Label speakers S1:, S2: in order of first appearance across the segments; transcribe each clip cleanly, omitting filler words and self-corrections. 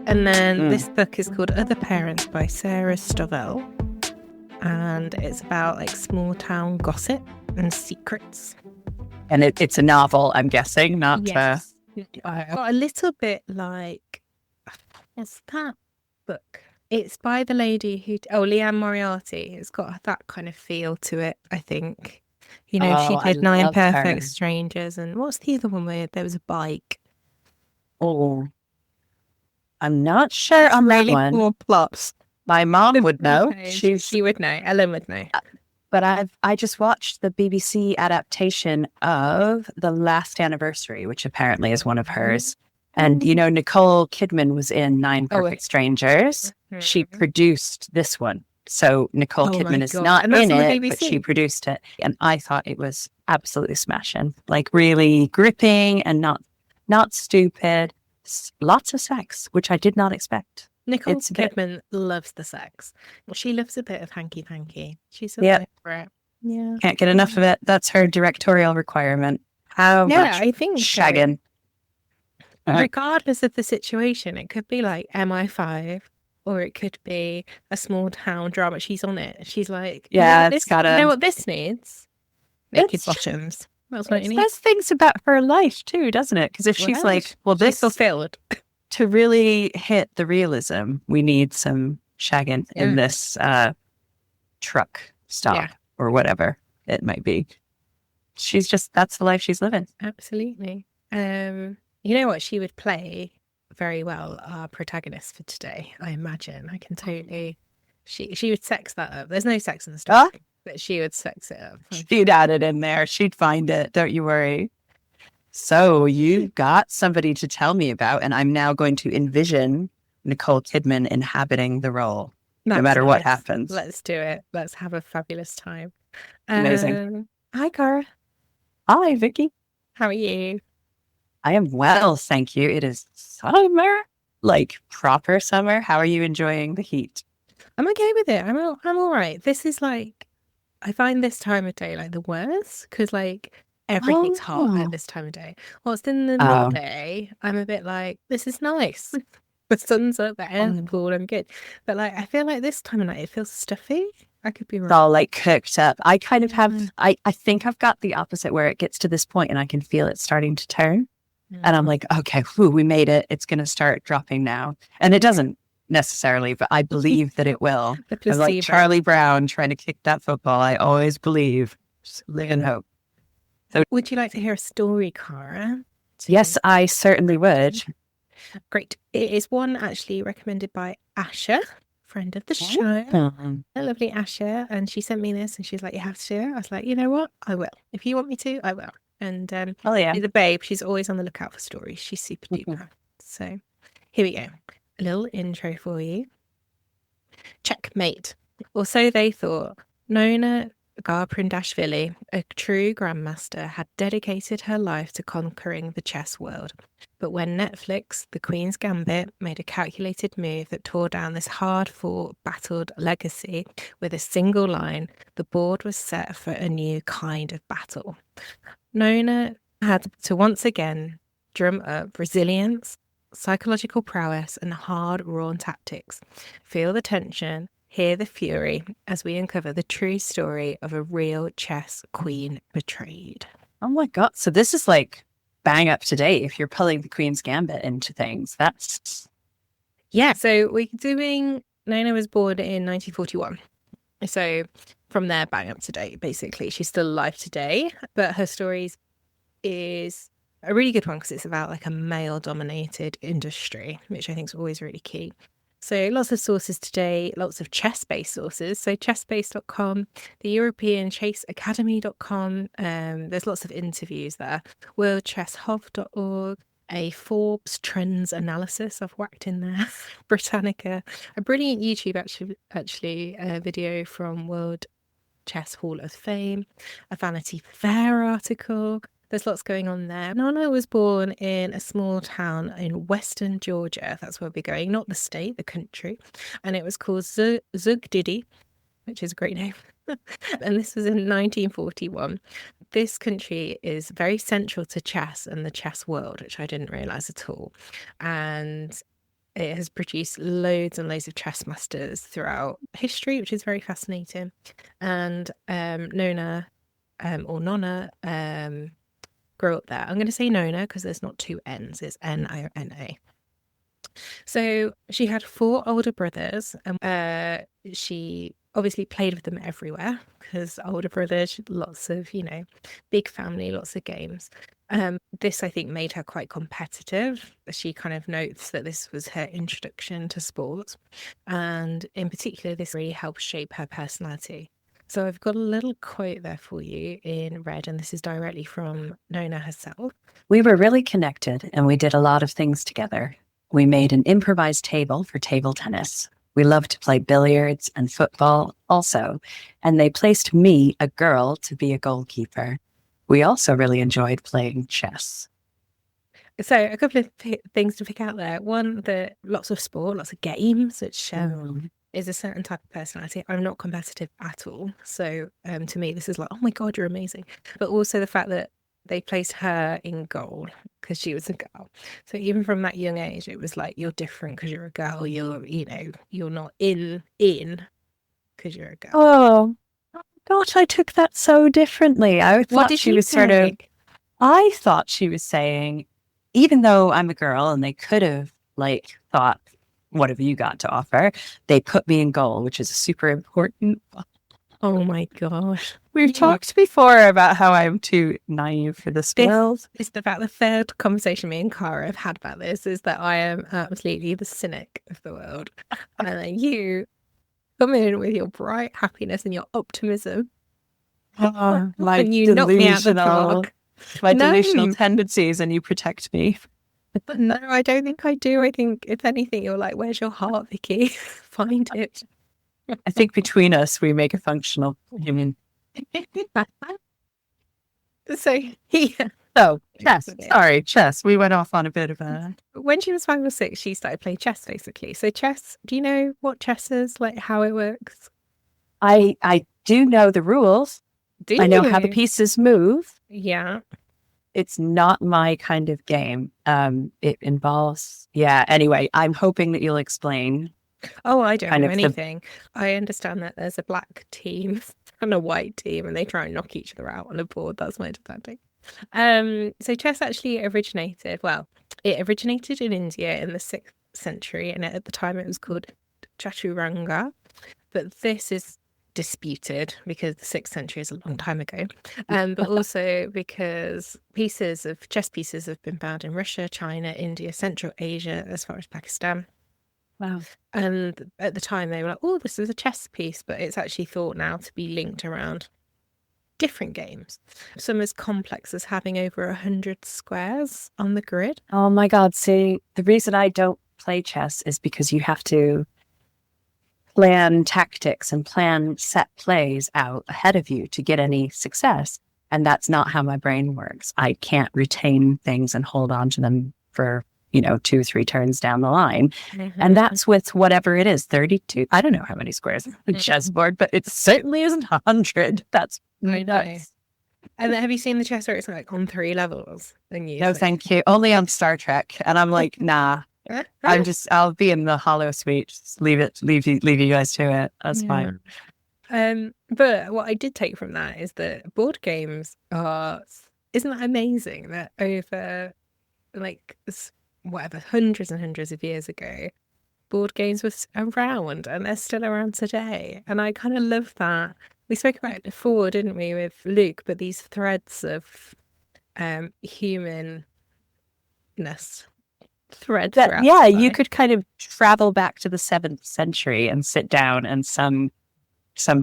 S1: And then this book is called Other Parents by Sarah Stovell. And it's about like small town gossip and secrets.
S2: And it's a novel, I'm guessing, not...
S1: Yes. A little bit like... What's that book? It's by the lady who... Leanne Moriarty. It's got that kind of feel to it, I think. You know, she did Nine Perfect Strangers. And what's the other one where there was a bike?
S2: Oh, I'm not sure on that one.
S1: More plots.
S2: My mom would know.
S1: Okay. She would know. Ellen would know.
S2: But I just watched the BBC adaptation of The Last Anniversary, which apparently is one of hers. And, you know, Nicole Kidman was in Nine Perfect Strangers. She produced this one. So Nicole Kidman is not in it, but she produced it. And I thought it was absolutely smashing. Like really gripping and not stupid. Lots of sex, which I did not expect.
S1: Nicole Kidman loves the sex. She loves a bit of hanky-panky. She's a for it. Yeah.
S2: Can't get enough of it. That's her directorial requirement.
S1: I think
S2: shagging.
S1: So. Regardless of the situation, it could be like MI5 or it could be a small town drama. She's on it. She's like,
S2: you know
S1: what this needs? Naked bottoms. That's what it needs.
S2: Says things about her life too, doesn't it? Because if she's like, well, this
S1: fulfilled.
S2: To really hit the realism, we need some shagging in this truck stop or whatever it might be. That's the life she's living.
S1: Absolutely. You know what? She would play very well, our protagonist for today, I imagine. I can totally... She would sex that up. There's no sex in the story, but she would sex it up.
S2: She'd add it in there. She'd find it. Don't you worry. So you've got somebody to tell me about, and I'm now going to envision Nicole Kidman inhabiting the role, no matter what happens.
S1: Let's do it. Let's have a fabulous time.
S2: Amazing.
S1: Hi, Cara.
S2: Hi, Vicky.
S1: How are you?
S2: I am well, thank you. It is summer, like proper summer. How are you enjoying the heat?
S1: I'm okay with it. I'm all right. This is like, I find this time of day like the worst because like everything's hot at this time of day. Whilst in the midday, I'm a bit like, this is nice. The sun's up, the air's cool, I'm good. But like, I feel like this time of night, it feels stuffy. I could be wrong.
S2: It's all like cooked up. I kind of have, I think I've got the opposite where it gets to this point and I can feel it starting to turn. And I'm like, okay, we made it. It's going to start dropping now. And it doesn't necessarily, but I believe that it will. I'm like Charlie Brown trying to kick that football. I always believe. Just live in hope. So,
S1: would you like to hear a story, Cara?
S2: Yes, I certainly would.
S1: Great. It is one actually recommended by Asha, friend of the show. A lovely Asha. And she sent me this and she's like, you have to do it. I was like, you know what? I will. If you want me to, I will. And she's a babe. She's always on the lookout for stories. She's super duper. So here we go. A little intro for you. Checkmate. Or so they thought. Nona Gaprindashvili, a true Grandmaster, had dedicated her life to conquering the chess world. But when Netflix, The Queen's Gambit, made a calculated move that tore down this hard-fought, battled legacy with a single line, the board was set for a new kind of battle. Nona had to once again drum up resilience, psychological prowess, and hard, raw tactics. Feel the tension, hear the fury as we uncover the true story of a real chess queen betrayed.
S2: Oh my God. So this is like bang up to date if you're pulling the Queen's Gambit into things. That's...
S1: Yeah. So we're doing... Nona was born in 1941. So from there, bang up to date, basically. She's still alive today, but her stories is a really good one because it's about like a male-dominated industry, which I think is always really key. So lots of sources today, lots of chess-based sources. So chessbase.com, the European Chess Academy.com. There's lots of interviews there. worldchesshov.org, a Forbes trends analysis I've whacked in there. Britannica, a brilliant YouTube actually video from World Chess Hall of Fame, a Vanity Fair article. There's lots going on there. Nona was born in a small town in western Georgia. That's where we're going, not the state, the country. And it was called Zugdidi, which is a great name. And this was in 1941. This country is very central to chess and the chess world, which I didn't realise at all. And it has produced loads and loads of chess masters throughout history, which is very fascinating. And Nona grew up there. I'm going to say Nona because there's not two N's, it's Nona. So she had 4 older brothers, and she obviously played with them everywhere because older brothers, lots of, big family, lots of games. This, I think, made her quite competitive. She kind of notes that this was her introduction to sports. And in particular, this really helped shape her personality. So I've got a little quote there for you in red, and this is directly from Nona herself.
S2: We were really connected and we did a lot of things together. We made an improvised table for table tennis. We loved to play billiards and football also, and they placed me, a girl, to be a goalkeeper. We also really enjoyed playing chess.
S1: So a couple of things to pick out there. One, that lots of sport, lots of games, which is a certain type of personality. I'm not competitive at all. So to me, this is like, oh my God, you're amazing. But also the fact that they placed her in goal because she was a girl. So even from that young age, it was like, you're different because you're a girl. You're not in because you're a girl.
S2: Oh, gosh, I took that so differently. I thought she was I thought she was saying, even though I'm a girl and they could have thought, what have you got to offer? They put me in goal, which is super important.
S1: Oh my gosh.
S2: We've talked before about how I'm too naive for this world.
S1: It's about the third conversation me and Cara have had about this, is that I am absolutely the cynic of the world. And then you come in with your bright happiness and your optimism.
S2: My
S1: and you knock me out the park.
S2: My delusional tendencies, and you protect me.
S1: But no, I don't think I do. I think, if anything, you're like, where's your heart, Vicky? Find it.
S2: I think between us, we make a functional human.
S1: So, yeah.
S2: So, chess. Sorry, chess. We went off on a bit of a...
S1: When she was 5 or 6, she started playing chess, basically. So chess, do you know what chess is? Like, how it works?
S2: I do know the rules. I know how the pieces move.
S1: Yeah.
S2: It's not my kind of game. It involves... Yeah, anyway, I'm hoping that you'll explain.
S1: Oh, I don't know anything. I understand that there's a black team and a white team, and they try and knock each other out on a board. That's my understanding. So chess actually originated in India in the 6th century, and at the time it was called Chaturanga. But this is disputed because the 6th century is a long time ago, but also because chess pieces have been found in Russia, China, India, Central Asia, as far as Pakistan.
S2: Wow.
S1: And at the time they were like, oh, this is a chess piece, but it's actually thought now to be linked around different games. Some as complex as having over 100 squares on the grid.
S2: Oh my God. See, the reason I don't play chess is because you have to plan tactics and plan set plays out ahead of you to get any success. And that's not how my brain works. I can't retain things and hold on to them for 2 or 3 turns down the line. Mm-hmm. And that's with whatever it is, 32. I don't know how many squares on a chessboard, but it certainly isn't 100. That's nice.
S1: And have you seen the chess where it's like on 3 levels?
S2: No, thank you. Only on Star Trek. And I'm like, nah. I'll be in the hollow suite. Just leave you guys to it. That's fine.
S1: But what I did take from that is that board games isn't that amazing that over hundreds and hundreds of years ago, board games were around, and they're still around today. And I kind of love that. We spoke about it before, didn't we, with Luke, but these threads of humanness thread.
S2: You could kind of travel back to the 7th century and sit down, and some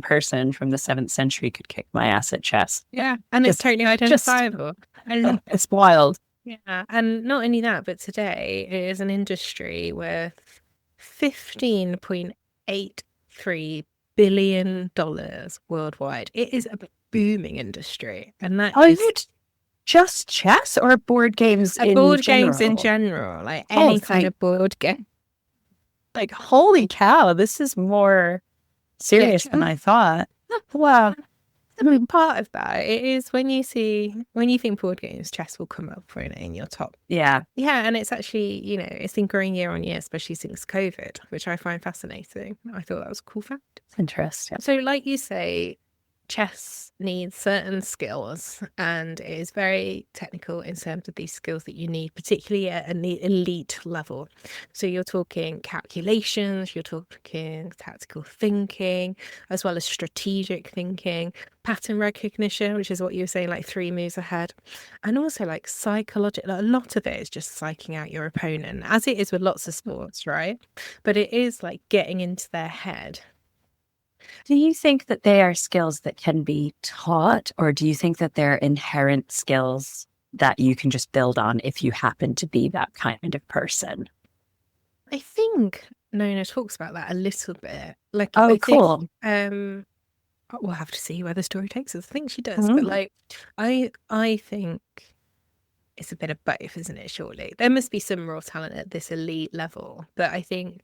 S2: person from the 7th century could kick my ass at chess.
S1: Yeah, and it's totally identifiable.
S2: It's wild.
S1: Yeah, and not only that, but today it is an industry worth $15.83 billion worldwide. It is a booming industry, and that is
S2: it just chess or board games?
S1: Games in general, like any kind of board game.
S2: Like, holy cow, this is more serious than I thought. Wow.
S1: I mean, part of that it is when you think board games, chess will come up in your top.
S2: Yeah.
S1: And it's actually, it's been growing year on year, especially since COVID, which I find fascinating. I thought that was a cool fact.
S2: Interesting.
S1: So, like you say, chess needs certain skills and it is very technical in terms of these skills that you need, particularly at an elite level. So you're talking calculations, you're talking tactical thinking, as well as strategic thinking, pattern recognition, which is what you were saying, like 3 moves ahead, and also like psychological. A lot of it is just psyching out your opponent, as it is with lots of sports, right? But it is like getting into their head.
S2: Do you think that they are skills that can be taught, or do you think that they're inherent skills that you can just build on if you happen to be that kind of person?
S1: I think Nona talks about that a little bit. Like,
S2: cool.
S1: We'll have to see where the story takes us. I think she does, but like, I think it's a bit of both, isn't it? Surely there must be some raw talent at this elite level, but I think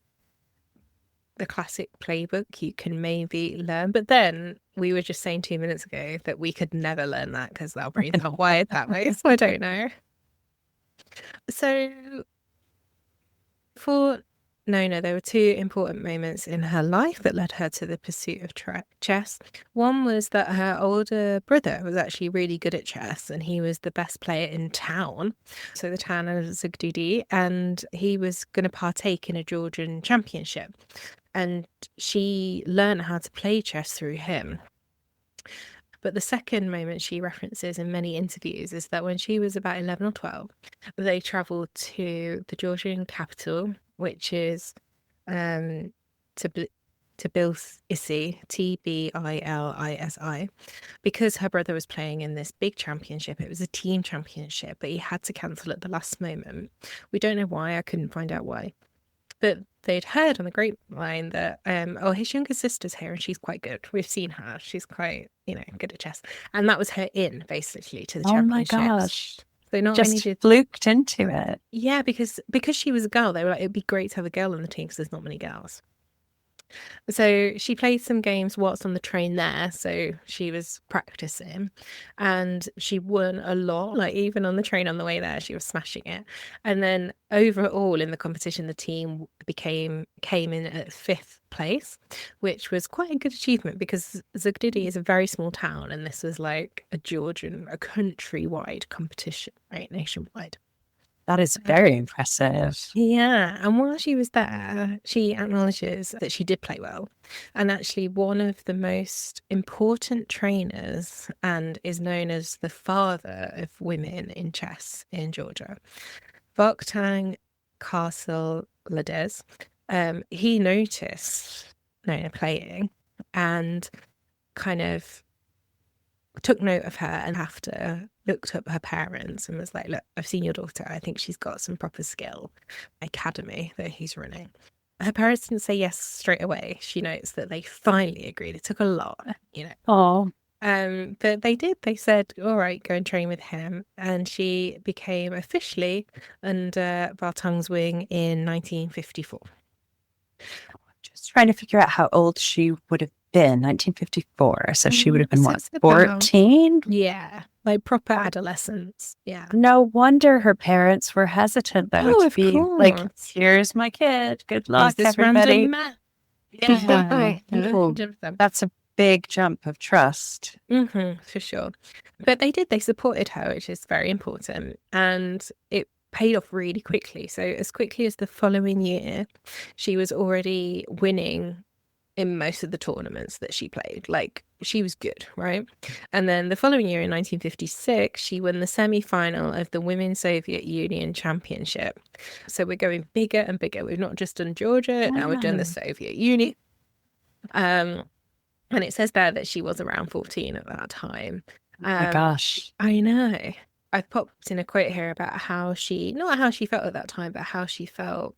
S1: the classic playbook you can maybe learn. But then we were just saying 2 minutes ago that we could never learn that because our brains aren't wired that way. So I don't know. So for Nona, there were 2 important moments in her life that led her to the pursuit of chess. One was that her older brother was actually really good at chess and he was the best player in town. So the town of Zugdudi, and he was going to partake in a Georgian championship. And she learned how to play chess through him. But the second moment she references in many interviews is that when she was about 11 or 12, they travelled to the Georgian capital, which is Tbilisi, Tbilisi, because her brother was playing in this big championship. It was a team championship, but he had to cancel at the last moment. We don't know why. I couldn't find out why. But they'd heard on the grapevine that, his younger sister's here and she's quite good. We've seen her. She's quite, good at chess. And that was her in, basically, to the championships.
S2: Oh my gosh.
S1: So not
S2: just
S1: only
S2: fluked into it.
S1: Yeah, because she was a girl, they were like, it'd be great to have a girl on the team because there's not many girls. So she played some games whilst on the train there. So she was practicing and she won a lot. Like even on the train on the way there, she was smashing it. And then overall in the competition, the team came in at 5th place, which was quite a good achievement because Zugdidi is a very small town. And this was like a countrywide competition, right? Nationwide.
S2: That is very impressive.
S1: Yeah. And while she was there, she acknowledges that she did play well. And actually, one of the most important trainers and is known as the father of women in chess in Georgia, Vakhtang Lades, he noticed Nona playing and kind of took note of her, and after looked up her parents and was like, look, I've seen your daughter. I think she's got some proper skill. Academy that he's running. Her parents didn't say yes straight away. She notes that they finally agreed. It took a lot,
S2: Oh.
S1: But they did. They said, all right, go and train with him. And she became officially under Vartang's wing in 1954.
S2: Just trying to figure out how old she would have been. 1954. So she would have been, what, 14?
S1: Yeah, like proper adolescence. Yeah.
S2: No wonder her parents were hesitant, though, to be like, here's my kid. Good luck, everybody. Yeah. That's a big jump of trust.
S1: For sure. But they did. They supported her, which is very important. And it paid off really quickly. So as quickly as the following year, she was already winning in most of the tournaments that she played. Like, she was good, right? And then the following year in 1956, she won the semi-final of the Women's Soviet Union Championship. So we're going bigger and bigger. We've not just done Georgia, now we've done the Soviet Union. And it says there that she was around 14 at that time.
S2: Oh my gosh.
S1: I know. I've popped in a quote here about not how she felt at that time, but how she felt,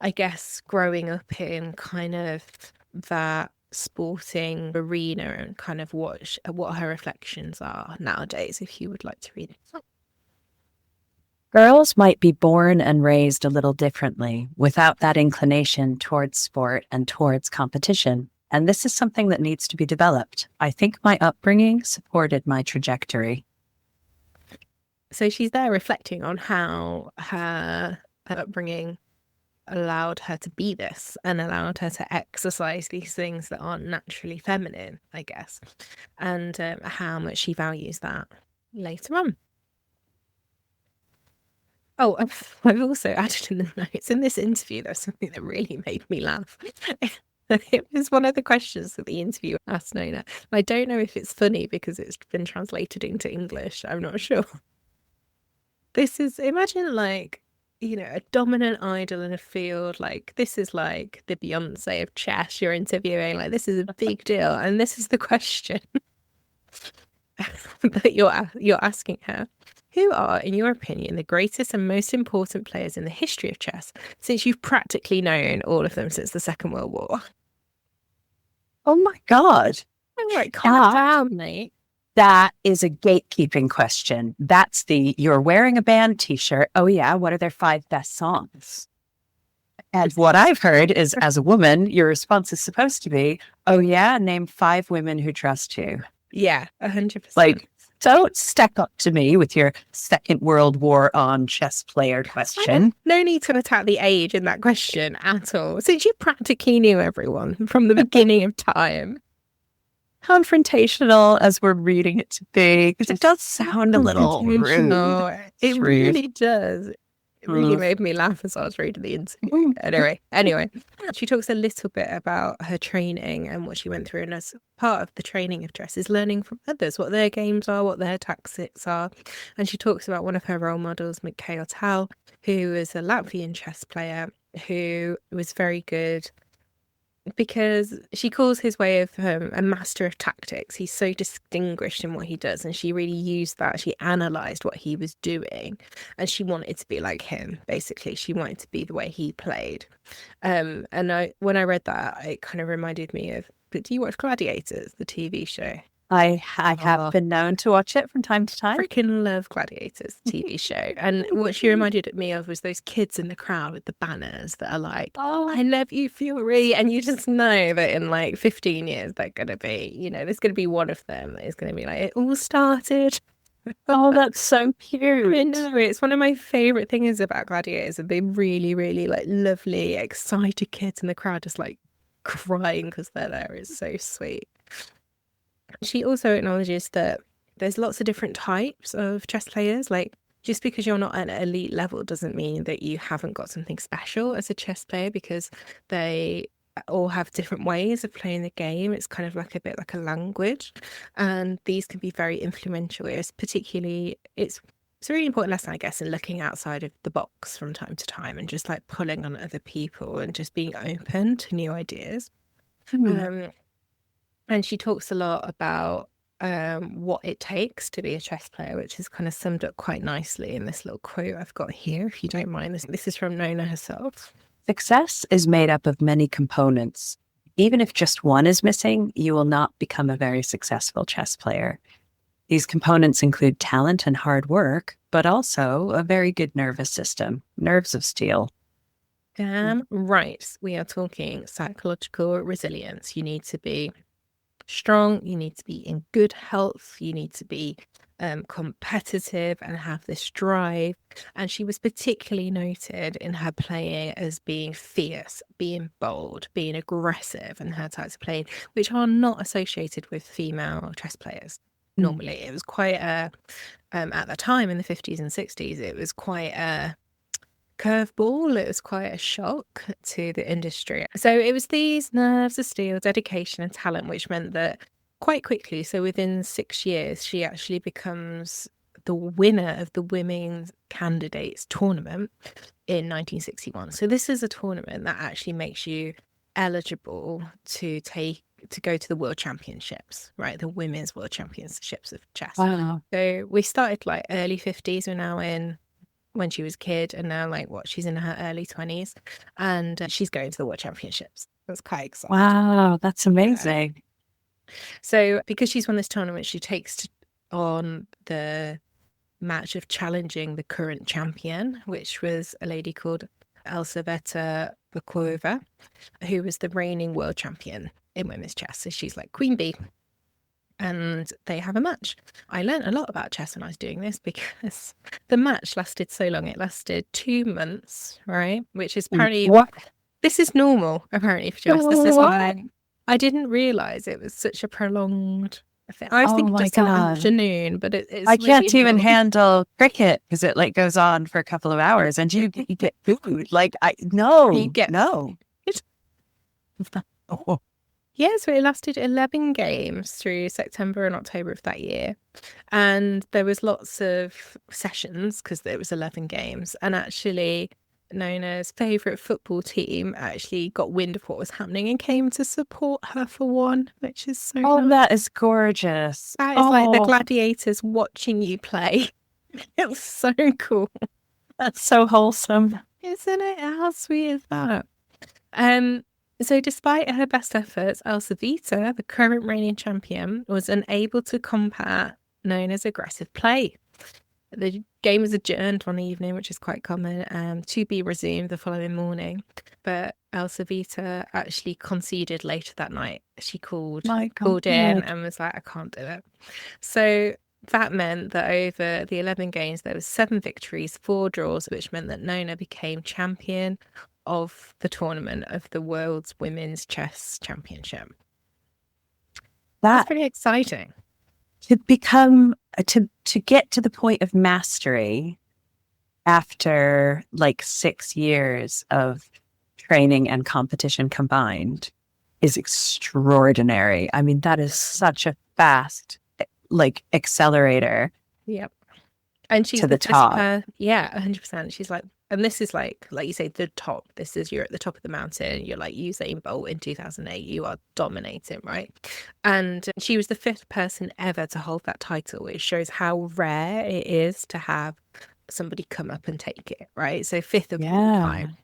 S1: I guess, growing up in kind of that sporting arena and kind of what her reflections are nowadays, if you would like to read it.
S2: Girls might be born and raised a little differently without that inclination towards sport and towards competition. And this is something that needs to be developed. I think my upbringing supported my trajectory.
S1: So she's there reflecting on how her upbringing allowed her to be this and allowed her to exercise these things that aren't naturally feminine, I guess, and how much she values that later on. Oh, I've also added in the notes in this interview, there's something that really made me laugh. It was one of the questions that the interviewer asked Nona. I don't know if it's funny because it's been translated into English. I'm not sure. This is, imagine like, a dominant idol in a field. Like, this is like the Beyonce of chess you're interviewing. Like, this is a big deal. And this is the question that you're asking her. Who are, in your opinion, the greatest and most important players in the history of chess, since you've practically known all of them since the Second World War?
S2: Oh my God.
S1: I'm like, calm down, mate.
S2: That is a gatekeeping question. That's you're wearing a band t-shirt. Oh yeah, what are their 5 best songs? And what I've heard is, as a woman, your response is supposed to be, oh yeah, name 5 women who trust you.
S1: Yeah, 100%.
S2: Like, don't stack up to me with your Second World War on chess player question.
S1: No need to attack the age in that question at all, since you practically knew everyone from the beginning of time.
S2: Confrontational as we're reading it to be, because it does sound a little rude.
S1: No, it really does. It really made me laugh as I was reading the interview. Anyway, she talks a little bit about her training and what she went through, and as part of the training of chess is learning from others what their games are, what their tactics are. And she talks about one of her role models, Mikhail Tal, who is a Latvian chess player who was very good, because she calls his way of a master of tactics. He's so distinguished in what he does, and she really used that. She analysed what he was doing, and she wanted to be like him. Basically, she wanted to be the way he played. And when I read that, it kind of reminded me of. But do you watch Gladiators, the TV show?
S2: I have been known to watch it from time to time.
S1: Freaking love Gladiators, TV show. And what she reminded me of was those kids in the crowd with the banners that are like, oh, I love you, Fury. And you just know that in like 15 years, they're going to be, there's going to be one of them that is going to be like, it all started.
S2: Oh, that's so cute.
S1: I know, it's one of my favourite things about Gladiators. And they really, really like lovely, excited kids in the crowd just like crying because they're there. It's so sweet. She also acknowledges that there's lots of different types of chess players. Like, just because you're not at an elite level doesn't mean that you haven't got something special as a chess player, because they all have different ways of playing the game. It's kind of like a bit like a language, and these can be very influential. It's a really important lesson, I guess, in looking outside of the box from time to time and just like pulling on other people and just being open to new ideas. And she talks a lot about what it takes to be a chess player, which is kind of summed up quite nicely in this little quote I've got here, if you don't mind. This is from Nona herself.
S2: Success is made up of many components. Even if just one is missing, you will not become a very successful chess player. These components include talent and hard work, but also a very good nervous system, nerves of steel.
S1: Damn right. We are talking psychological resilience. You need to be strong, you need to be in good health, you need to be competitive and have this drive. And she was particularly noted in her playing as being fierce, being bold, being aggressive, and her types of playing, which are not associated with female chess players. Normally, it was quite at the time in the 50s and 60s, it was quite a curveball. It was quite a shock to the industry. So it was these nerves of steel, dedication and talent, which meant that quite quickly, so within 6 years, she actually becomes the winner of the Women's Candidates Tournament in 1961. So this is a tournament that actually makes you eligible to go to the World Championships, right? The Women's World Championships of chess.
S2: Wow.
S1: So we started like early 50s. We're now in when she was a kid, and now she's in her early 20s, and she's going to the World Championships. That's quite exciting.
S2: Wow, that's amazing.
S1: Yeah. So because she's won this tournament, she takes on the match of challenging the current champion, which was a lady called Elizaveta Bakova, who was the reigning world champion in women's chess. So she's like queen bee. And they have a match. I learned a lot about chess when I was doing this because the match lasted so long. It lasted 2 months, right? Which is apparently
S2: What?
S1: This is normal, apparently, for chess. This is why I didn't realize it was such a prolonged thing. I was thinking just an afternoon, but it's
S2: I can't even handle cricket because it like goes on for a couple of hours, and you get food. Like
S1: you get
S2: no.
S1: Oh. Yeah, so it lasted 11 games through September and October of that year. And there was lots of sessions because there was 11 games. And actually, Nona's favourite football team actually got wind of what was happening and came to support her for one, which is so nice.
S2: That is gorgeous.
S1: That is like the gladiators watching you play. It was so cool.
S2: That's so wholesome.
S1: Isn't it? How sweet is that? So despite her best efforts, Elzevita, the current reigning champion, was unable to combat Nona's aggressive play. The game was adjourned one evening, which is quite common, to be resumed the following morning. But Elzevita actually conceded later that night. She called in and was like, I can't do it. So that meant that over the 11 games, there was 7 victories, 4 draws, which meant that Nona became champion of the tournament of the World's Women's Chess Championship. That's pretty exciting.
S2: To become, to get to the point of mastery after like 6 years of training and competition combined is extraordinary. I mean, that is such a fast, like, accelerator.
S1: Yep. And she's
S2: to the top.
S1: 100%. She's like, and this is like you say, the top. This is, you're at the top of the mountain. You're like Usain Bolt in 2008. You are dominating, right? And she was the 5th person ever to hold that title, which shows how rare it is to have somebody come up and take it, right? So 5th of all time.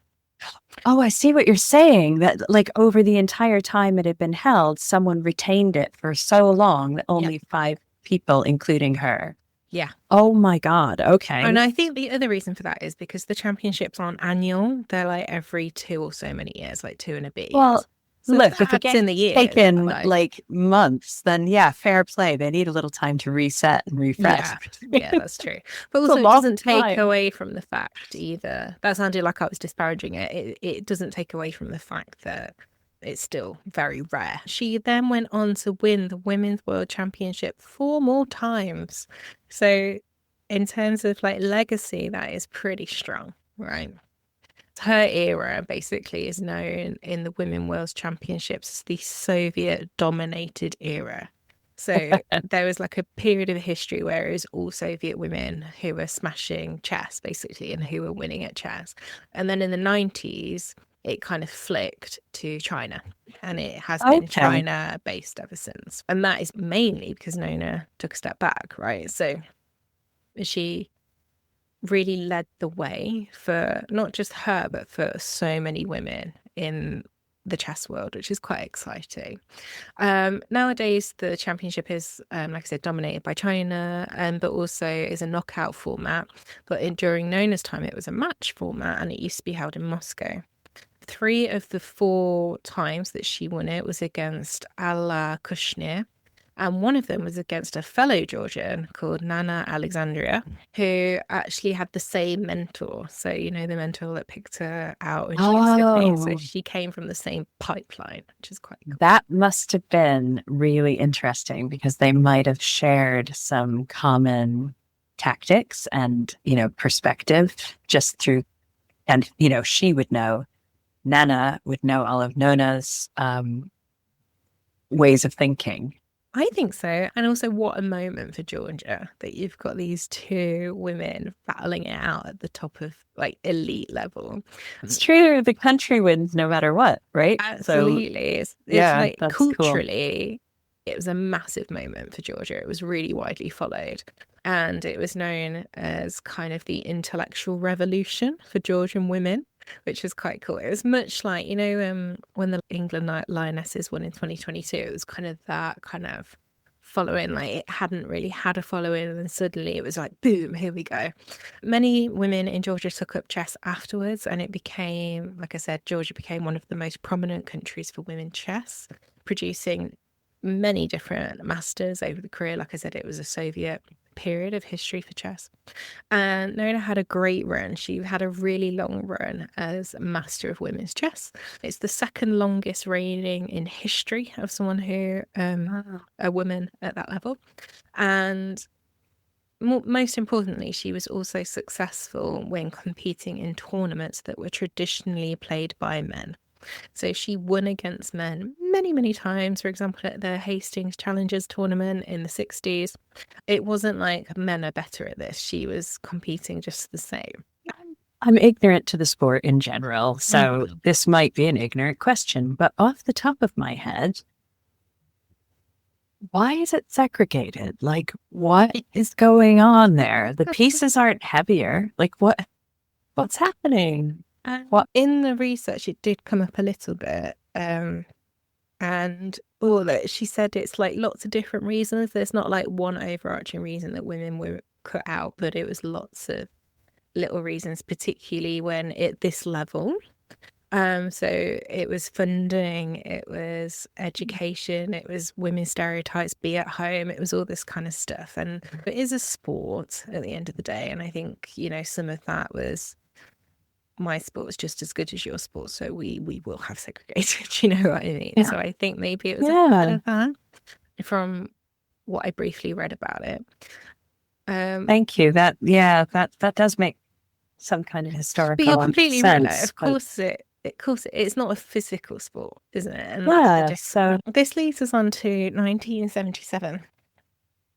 S2: Oh, I see what you're saying. That like over the entire time it had been held, someone retained it for so long that only 5 people, including her.
S1: Yeah.
S2: Oh my God. Okay.
S1: And I think the other reason for that is because the championships aren't annual. They're like every 2 or so many years, like 2 and a bit years.
S2: Well,
S1: so
S2: look, if it's
S1: in the year
S2: taken like months, then fair play. They need a little time to reset and refresh.
S1: Yeah, that's true. But also, it doesn't take away from the fact either. That sounded like I was disparaging it. It doesn't take away from the fact that it's still very rare. She then went on to win the Women's World Championship 4 more times. So in terms of like legacy, that is pretty strong, right? Her era basically is known in the Women's World Championships as the Soviet-dominated era. So there was like a period of history where it was all Soviet women who were smashing chess, basically, and who were winning at chess. And then in the 90s, it kind of flicked to China, and it has been China-based ever since. And that is mainly because Nona took a step back, right? So she really led the way for not just her, but for so many women in the chess world, which is quite exciting. Nowadays, the championship is, like I said, dominated by China, but also is a knockout format. But during Nona's time, it was a match format, and it used to be held in Moscow. 3 of the 4 times that she won it was against Alla Kushnir, and one of them was against a fellow Georgian called Nana Alexandria, who actually had the same mentor. So, you know, the mentor that picked her out when she was 15. So she came from the same pipeline, which is quite cool.
S2: That must have been really interesting because they might have shared some common tactics and, you know, perspective just through, and, you know, she would know, Nana would know all of Nona's ways of thinking.
S1: I think so. And also, what a moment for Georgia that you've got these 2 women battling it out at the top of like elite level.
S2: It's true. The country wins no matter what, right?
S1: Absolutely.
S2: So,
S1: it's like culturally, cool. It was a massive moment for Georgia. It was really widely followed. And it was known as kind of the intellectual revolution for Georgian women, which was quite cool. It was much like, you know, when the England Lionesses won in 2022, it was kind of that kind of following, like it hadn't really had a following, and then suddenly it was like, boom, here we go. Many women in Georgia took up chess afterwards, and it became, like I said, Georgia became one of the most prominent countries for women chess. producing many different masters over the career. Like I said, it was a Soviet period of history for chess. And Nona had a great run. She had a really long run as master of women's chess. It's the second longest reigning in history of someone who, a woman at that level. And most importantly, she was also successful when competing in tournaments that were traditionally played by men. So she won against men many, many times. For example, at the Hastings Challengers tournament in the 60s, it wasn't like men are better at this. She was competing just the same.
S2: I'm ignorant to the sport in general, so this might be an ignorant question, but off the top of my head, why is it segregated? Like, what is going on there? The pieces aren't heavier. Like, what's happening?
S1: What in the research, it did come up a little bit, and she said it's like lots of different reasons. There's not like one overarching reason that women were cut out, but it was lots of little reasons, particularly when at this level. So it was funding, it was education, it was women's stereotypes, be at home, it was all this kind of stuff. And it is a sport at the end of the day. And I think, some of that was, my sport was just as good as your sport, so we will have segregated, you know what I mean? Yeah. So I think maybe it was a bit of that from what I briefly read about it.
S2: Thank you. That does make some kind of historical
S1: sense. But you're completely right. Of course, it's not a physical sport, isn't it? And so this leads us on to 1977.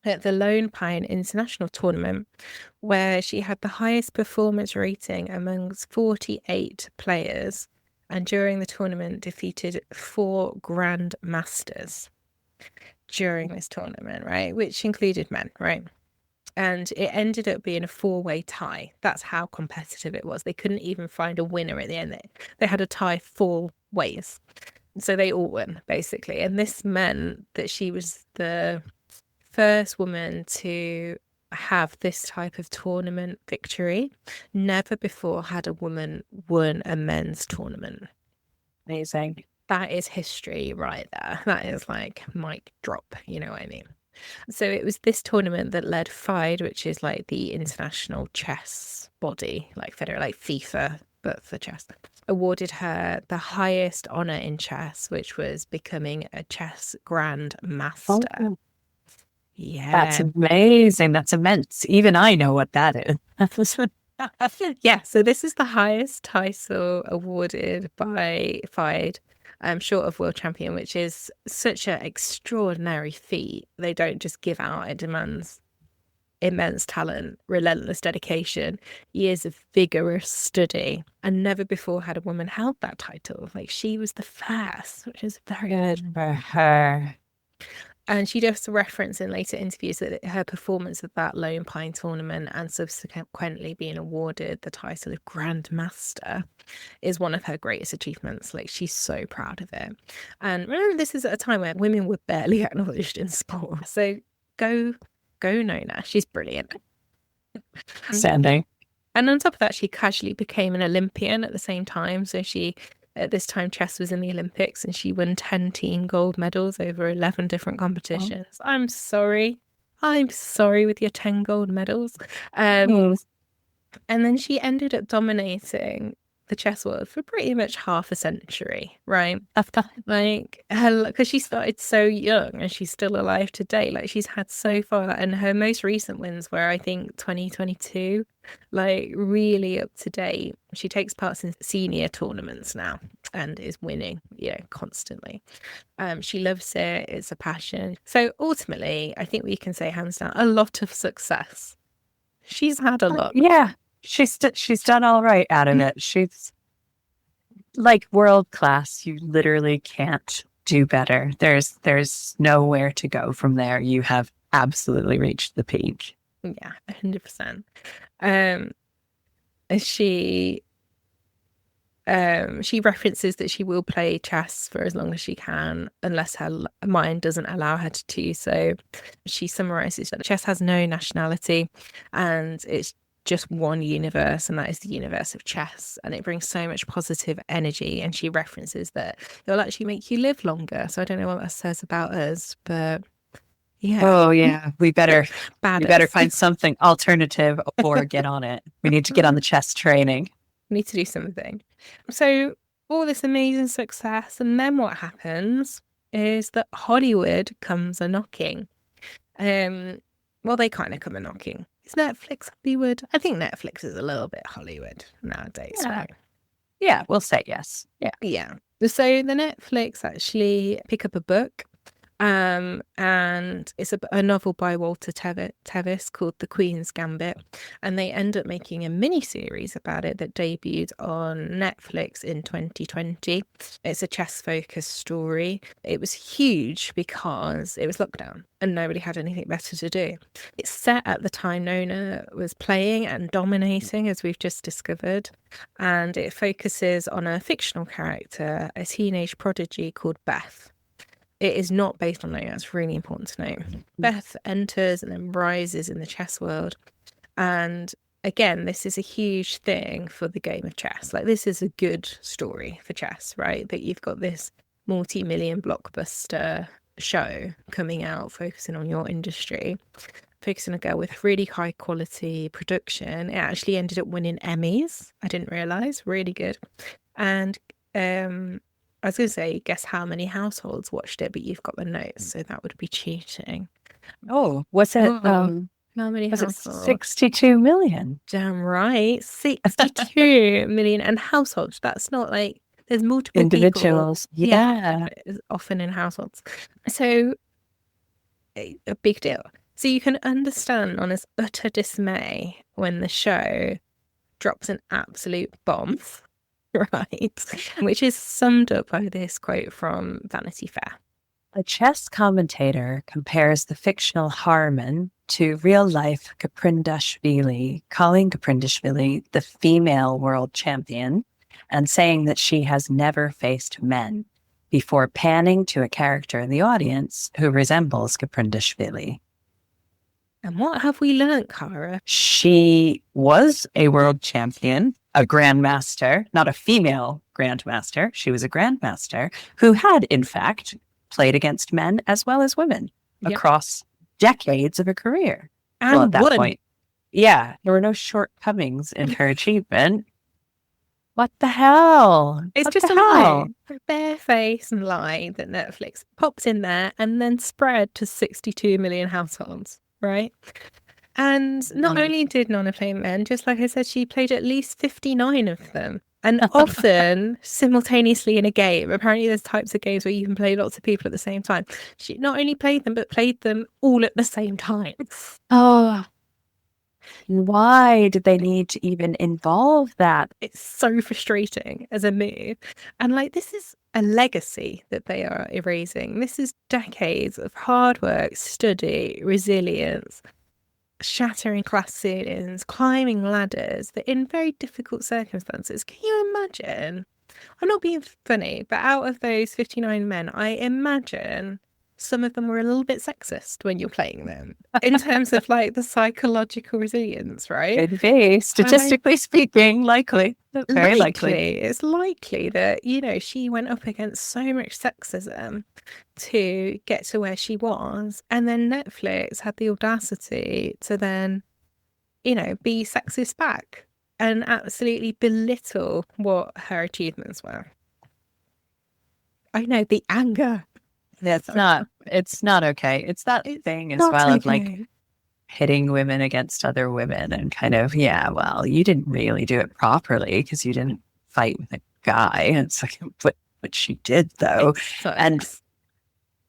S1: At the Lone Pine International Tournament, where she had the highest performance rating amongst 48 players, and during the tournament defeated 4 Grandmasters during this tournament, right? Which included men, right? And it ended up being a 4-way tie. That's how competitive it was. They couldn't even find a winner at the end. They had a tie 4 ways. So they all won, basically. And this meant that she was the first woman to have this type of tournament victory. Never before had a woman won a men's tournament.
S2: Amazing.
S1: That is history right there. That is like mic drop, you know what I mean? So it was this tournament that led FIDE, which is like the international chess body, like FIFA, but for chess, awarded her the highest honor in chess, which was becoming a chess Grandmaster. Oh. Yeah.
S2: That's amazing. That's immense. Even I know what that is.
S1: Yeah, so this is the highest title awarded by FIDE, short of world champion, which is such an extraordinary feat. They don't just give out. It demands immense talent, relentless dedication, years of vigorous study, and never before had a woman held that title. Like, she was the first, which is very
S2: good for her.
S1: And she does reference in later interviews that her performance at that Lone Pine tournament and subsequently being awarded the title of Grandmaster is one of her greatest achievements. Like, she's so proud of it. And remember, this is at a time where women were barely acknowledged in sport. So go Nona. She's brilliant.
S2: Standing.
S1: And on top of that, she casually became an Olympian at the same time. So at this time, chess was in the Olympics, and she won 10 team gold medals over 11 different competitions. Oh. I'm sorry with your 10 gold medals. And then she ended up dominating the chess world for pretty much half a century, right? After, because she started so young and she's still alive today. Like, she's had so far, and her most recent wins were, I think, 2022, like really up to date. She takes part in senior tournaments now and is winning, constantly. She loves it. It's a passion. So ultimately, I think we can say hands down, a lot of success. She's had a lot.
S2: Yeah. She's done all right out of it. She's like world class. You literally can't do better. There's nowhere to go from there. You have absolutely reached the peak.
S1: Yeah, 100%. She references that she will play chess for as long as she can, unless her mind doesn't allow her to do so. She summarizes that chess has no nationality, and it's just one universe, and that is the universe of chess, and it brings so much positive energy. And she references that it will actually make you live longer. So I don't know what that says about us, but yeah.
S2: Oh yeah, we better find something alternative or get on it. We need to get on the chess training.
S1: We need to do something. So all this amazing success, and then what happens is that Hollywood comes a knocking. Well, they kind of come a knocking. Is Netflix Hollywood? I think Netflix is a little bit Hollywood nowadays.
S2: Yeah,
S1: right?
S2: Yeah, we'll say yes.
S1: Yeah. So the Netflix actually pick up a book, and it's a novel by Walter Tevis called The Queen's Gambit, and they end up making a mini series about it that debuted on Netflix in 2020. It's a chess focused story. It was huge because it was lockdown and nobody had anything better to do. It's set at the time Nona was playing and dominating, as we've just discovered, and it focuses on a fictional character, a teenage prodigy called Beth. It is not based on Nona. It's really important to know. Beth enters and then rises in the chess world. And again, this is a huge thing for the game of chess. Like, this is a good story for chess, right? That you've got this multi-million blockbuster show coming out, focusing on your industry, focusing on a girl with really high quality production. It actually ended up winning Emmys. I didn't realize. Really good. And I was going to say, guess how many households watched it, but you've got the notes, so that would be cheating.
S2: Oh, what's it?
S1: How many households?
S2: 62 million.
S1: Damn right. 62 million. And households, that's not like, there's multiple
S2: individuals.
S1: People. Yeah. Often in households. So, a big deal. So you can understand Nona's utter dismay when the show drops an absolute bomb. Right, which is summed up by this quote from Vanity Fair.
S2: A chess commentator compares the fictional Harmon to real-life Gaprindashvili, calling Gaprindashvili the female world champion and saying that she has never faced men, before panning to a character in the audience who resembles Gaprindashvili.
S1: And what have we learnt, Cara?
S2: She was a world champion, a grandmaster, not a female grandmaster. She was a grandmaster who had, in fact, played against men as well as women across decades of a career.
S1: And
S2: at that point, there were no shortcomings in her achievement. What the hell?
S1: It's just a lie. A barefaced lie that Netflix popped in there and then spread to 62 million households, right? And not only did Nona play men, just like I said, she played at least 59 of them. And often simultaneously in a game. Apparently there's types of games where you can play lots of people at the same time. She not only played them, but played them all at the same time.
S2: Oh, why did they need to even involve that?
S1: It's so frustrating as a move. And like, this is a legacy that they are erasing. This is decades of hard work, study, resilience, shattering class ceilings, climbing ladders, that in very difficult circumstances. Can you imagine? I'm not being funny, but out of those 59 men, I imagine some of them were a little bit sexist when you're playing them in terms of like the psychological resilience, right?
S2: Could be, statistically speaking, likely. Very likely.
S1: It's likely that, you know, she went up against so much sexism to get to where she was. And then Netflix had the audacity to then, you know, be sexist back and absolutely belittle what her achievements were. I know, the anger.
S2: It's not okay. It's that thing as well of like pitting women against other women and kind of, well, you didn't really do it properly because you didn't fight with a guy. And it's like, but she did though. And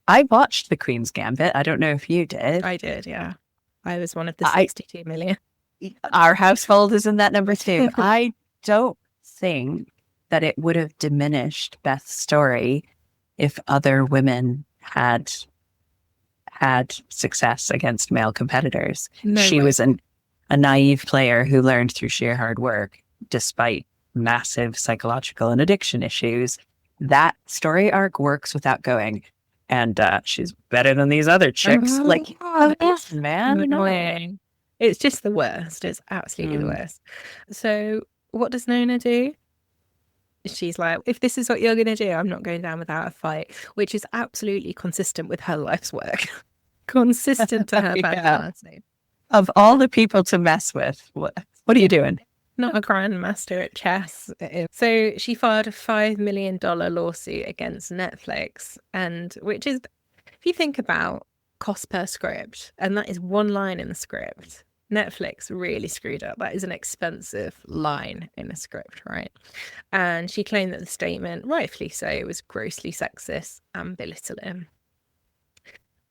S2: I watched The Queen's Gambit. I don't know if you did.
S1: I did, yeah. I was one of the 62 million.
S2: Our household is in that number too. I don't think that it would have diminished Beth's story if other women had success against male competitors. She was a naive player who learned through sheer hard work, despite massive psychological and addiction issues. That story arc works without going, and she's better than these other chicks. Like, man,
S1: annoying. It's just the worst. It's absolutely the worst. So what does Nona do? She's like, if this is what you're going to do, I'm not going down without a fight, which is absolutely consistent with her life's work. Consistent to her personality.
S2: Of all the people to mess with, what are you doing?
S1: Not a grandmaster at chess. So she filed a $5 million lawsuit against Netflix, and which is, if you think about cost per script, and that is one line in the script, Netflix really screwed up. That is an expensive line in a script, right? And she claimed that the statement, rightfully so, was grossly sexist and belittling.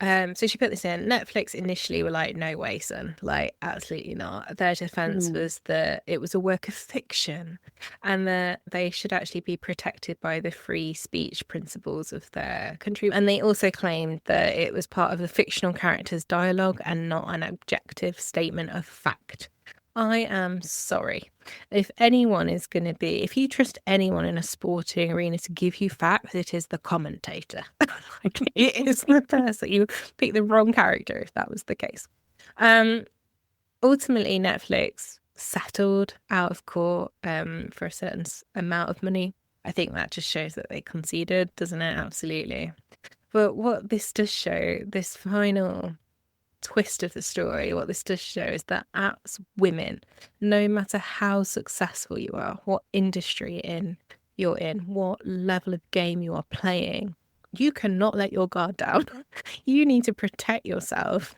S1: So she put this in. Netflix initially were like, no way, son. Like, absolutely not. Their defense was that it was a work of fiction and that they should actually be protected by the free speech principles of their country. And they also claimed that it was part of the fictional character's dialogue and not an objective statement of fact. I am sorry. If anyone is going to be, if you trust anyone in a sporting arena to give you facts, it is the commentator. Like, it is the person. You pick the wrong character if that was the case. Ultimately, Netflix settled out of court for a certain amount of money. I think that just shows that they conceded, doesn't it? Absolutely. But what this does show, this final twist of the story, what this does show is that as women, no matter how successful you are, what industry you're in, what level of game you are playing, you cannot let your guard down. You need to protect yourself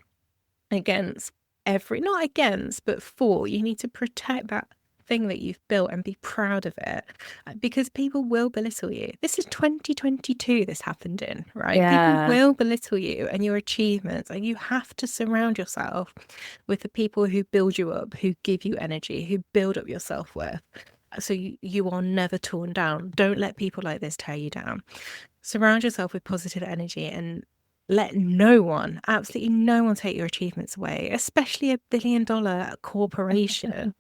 S1: against not against, but for. You need to protect that thing that you've built and be proud of it, because people will belittle you. This is 2022 this happened in, right? People will belittle you and your achievements, and you have to surround yourself with the people who build you up, who give you energy, who build up your self-worth, so you are never torn down. Don't let people like this tear you down. Surround yourself with positive energy and let no one, absolutely no one, take your achievements away, especially a $1 billion corporation.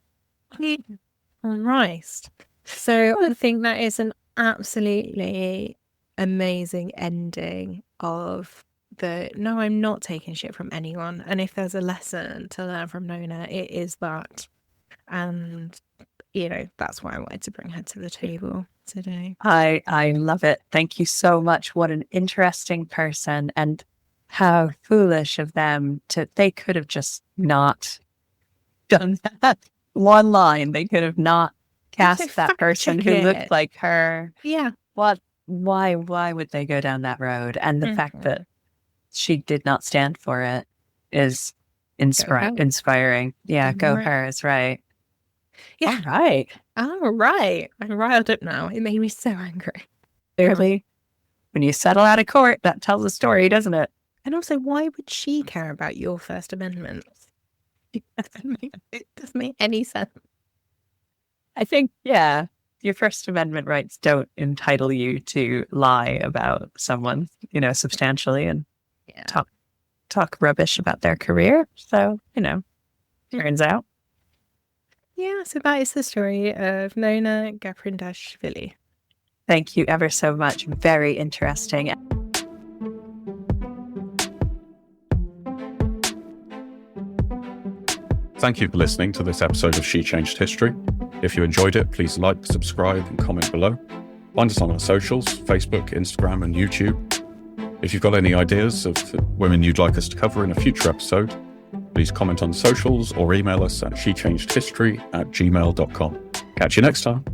S1: Christ. So I think that is an absolutely amazing ending of no, I'm not taking shit from anyone. And if there's a lesson to learn from Nona, it is that. And, that's why I wanted to bring her to the table today.
S2: I love it. Thank you so much. What an interesting person, and how foolish of them they could have just not done that. One line, they could have not cast that person who looked like her.
S1: Yeah.
S2: Why would they go down that road? And the fact that she did not stand for it is inspiring. Yeah, go her is right.
S1: Yeah. All right. I'm riled up now. It made me so angry.
S2: Clearly, when you settle out of court, that tells a story, doesn't it?
S1: And also, why would she care about your First Amendment? It doesn't make any sense.
S2: I think, your First Amendment rights don't entitle you to lie about someone, substantially and talk rubbish about their career. So, turns out.
S1: Yeah, so that is the story of Nona Gaprindashvili.
S2: Thank you ever so much. Very interesting.
S3: Thank you for listening to this episode of She Changed History. If you enjoyed it, please like, subscribe, and comment below. Find us on our socials, Facebook, Instagram, and YouTube. If you've got any ideas of women you'd like us to cover in a future episode, please comment on socials or email us at shechangedhistory@gmail.com. Catch you next time.